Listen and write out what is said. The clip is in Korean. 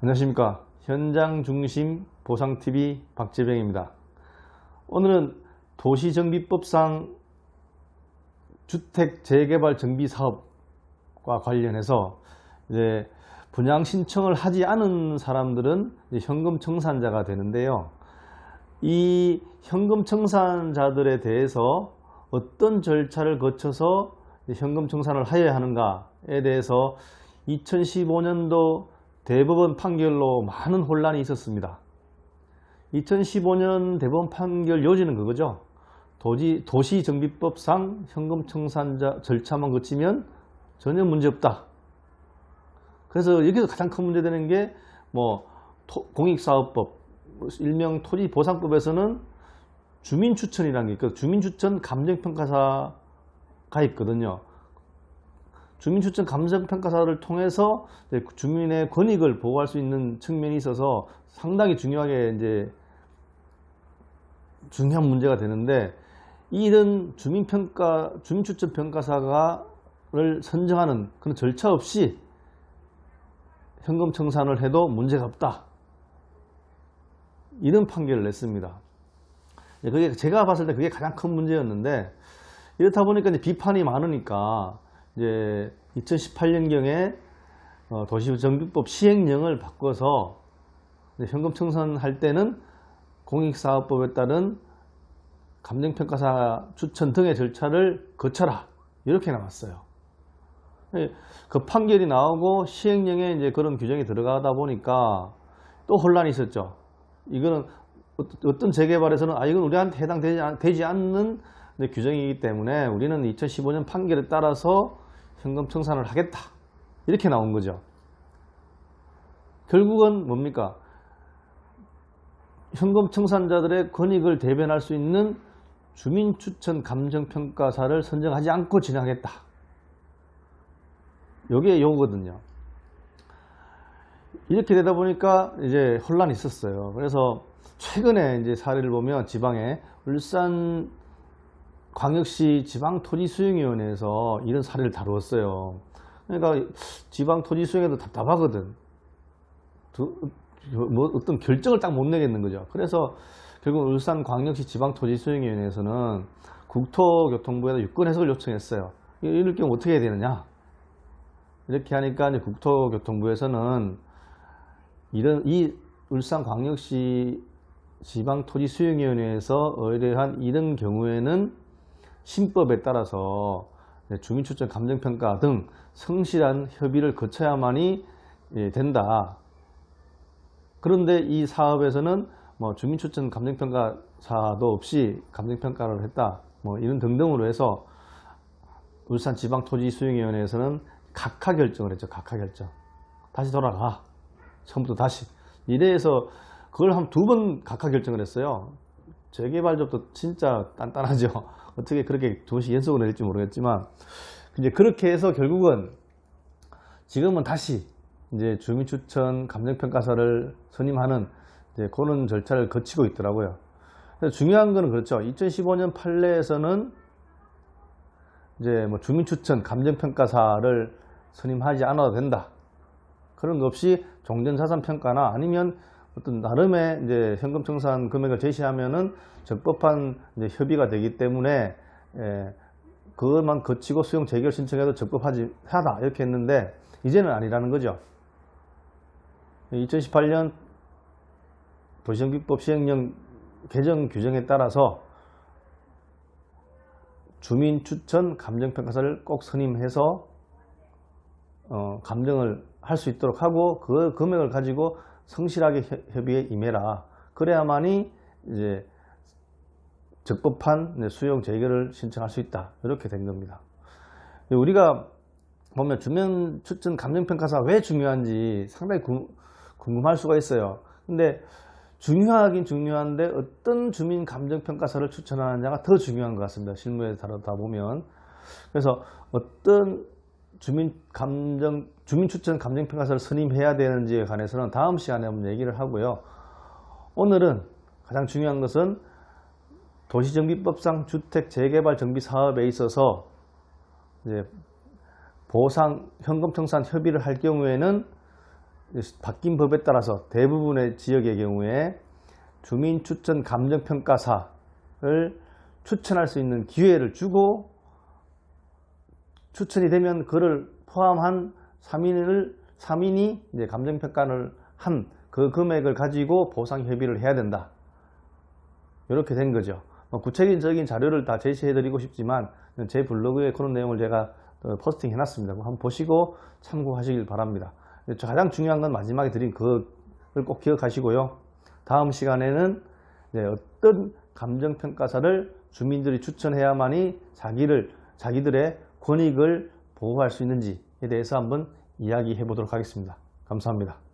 안녕하십니까. 현장 중심 보상TV 박재병입니다. 오늘은 도시정비법상 주택 재개발 정비 사업과 관련해서 이제 분양 신청을 하지 않은 사람들은 이제 현금 청산자가 되는데요. 이 현금 청산자들에 대해서 어떤 절차를 거쳐서 현금 청산을 하여야 하는가에 대해서 2015년도 대법원 판결로 많은 혼란이 있었습니다. 2015년 대법원 판결 요지는 그거죠. 도시정비법상 현금 청산자 절차만 거치면 전혀 문제없다. 그래서 여기서 가장 큰 문제되는 게 공익사업법, 일명 토지보상법에서는 주민추천이라는 게 있거든요. 주민추천 감정평가사가 있거든요. 주민추천 감정평가사를 통해서 주민의 권익을 보호할 수 있는 측면이 있어서 상당히 중요한 문제가 되는데, 이런 주민추천 평가사를 선정하는 그런 절차 없이 현금 청산을 해도 문제가 없다. 이런 판결을 냈습니다. 그게 제가 봤을 때 그게 가장 큰 문제였는데, 이렇다 보니까 이제 비판이 많으니까 이제 2018년경에 도시정비법 시행령을 바꿔서 현금 청산할 때는 공익사업법에 따른 감정평가사 추천 등의 절차를 거쳐라, 이렇게 나왔어요. 그 판결이 나오고 시행령에 이제 그런 규정이 들어가다 보니까 또 혼란이 있었죠. 이거는 어떤 재개발에서는 이건 우리한테 해당되지 않는 규정이기 때문에 우리는 2015년 판결에 따라서 현금 청산을 하겠다, 이렇게 나온 거죠. 결국은 뭡니까? 현금 청산자들의 권익을 대변할 수 있는 주민추천 감정평가사를 선정하지 않고 진행하겠다. 이게 요거거든요. 이렇게 되다 보니까 이제 혼란이 있었어요. 그래서 최근에 이제 사례를 보면 지방에 울산 광역시 지방토지수용위원회에서 이런 사례를 다루었어요. 그러니까 지방토지수용회도 답답하거든. 어떤 결정을 딱 못 내겠는 거죠. 그래서 결국 울산 광역시 지방토지수용위원회에서는 국토교통부에다 유권 해석을 요청했어요. 이럴 경우 어떻게 해야 되느냐? 이렇게 하니까 이제 국토교통부에서는 이 울산 광역시 지방토지수용위원회에서 의뢰한 이런 경우에는 신법에 따라서 주민추천 감정평가 등 성실한 협의를 거쳐야만이 된다. 그런데 이 사업에서는 주민추천 감정평가사도 없이 감정평가를 했다, 이런 등등으로 해서 울산 지방토지수용위원회에서는 각하 결정을 했죠. 각하 결정. 다시 돌아가. 처음부터 다시. 이래서 그걸 한 2번 각하 결정을 했어요. 재개발법도 진짜 단단하죠. 어떻게 그렇게 2번씩 연속으로 낼지 모르겠지만, 이제 그렇게 해서 결국은 지금은 다시 이제 주민추천 감정평가사를 선임하는 그런 절차를 거치고 있더라고요. 그래서 중요한 거는 그렇죠. 2015년 판례에서는 이제 주민추천 감정평가사를 선임하지 않아도 된다. 그런 거 없이 종전자산평가나 아니면 어떤 나름의 이제 현금 청산 금액을 제시하면은 적법한 이제 협의가 되기 때문에 그것만 거치고 수용 재결 신청해도 적법하다, 이렇게 했는데 이제는 아니라는 거죠. 2018년 도시정비법 시행령 개정 규정에 따라서 주민추천 감정평가사를 꼭 선임해서 감정을 할 수 있도록 하고 그 금액을 가지고 성실하게 협의에 임해라. 그래야만이 이제 적법한 수용 재결을 신청할 수 있다, 이렇게 된 겁니다. 우리가 보면 주민추천 감정평가사 왜 중요한지 상당히 궁금할 수가 있어요. 근데 중요하긴 중요한데 어떤 주민 감정평가사를 추천하느냐가 더 중요한 것 같습니다. 실무에 다루다 보면. 그래서 어떤 주민추천 감정평가사를 선임해야 되는지에 관해서는 다음 시간에 한번 얘기를 하고요. 오늘은 가장 중요한 것은 도시정비법상 주택 재개발 정비 사업에 있어서 이제 보상 현금 청산 협의를 할 경우에는 바뀐 법에 따라서 대부분의 지역의 경우에 주민추천 감정평가사를 추천할 수 있는 기회를 주고 추천이 되면 그를 포함한 3인이 이제 감정평가를 한 그 금액을 가지고 보상협의를 해야 된다. 이렇게 된 거죠. 구체적인 자료를 다 제시해 드리고 싶지만 제 블로그에 그런 내용을 제가 포스팅 해놨습니다. 한번 보시고 참고하시길 바랍니다. 가장 중요한 건 마지막에 드린 그걸 꼭 기억하시고요. 다음 시간에는 어떤 감정평가사를 주민들이 추천해야만이 자기들의 권익을 보호할 수 있는지에 대해서 한번 이야기해 보도록 하겠습니다. 감사합니다.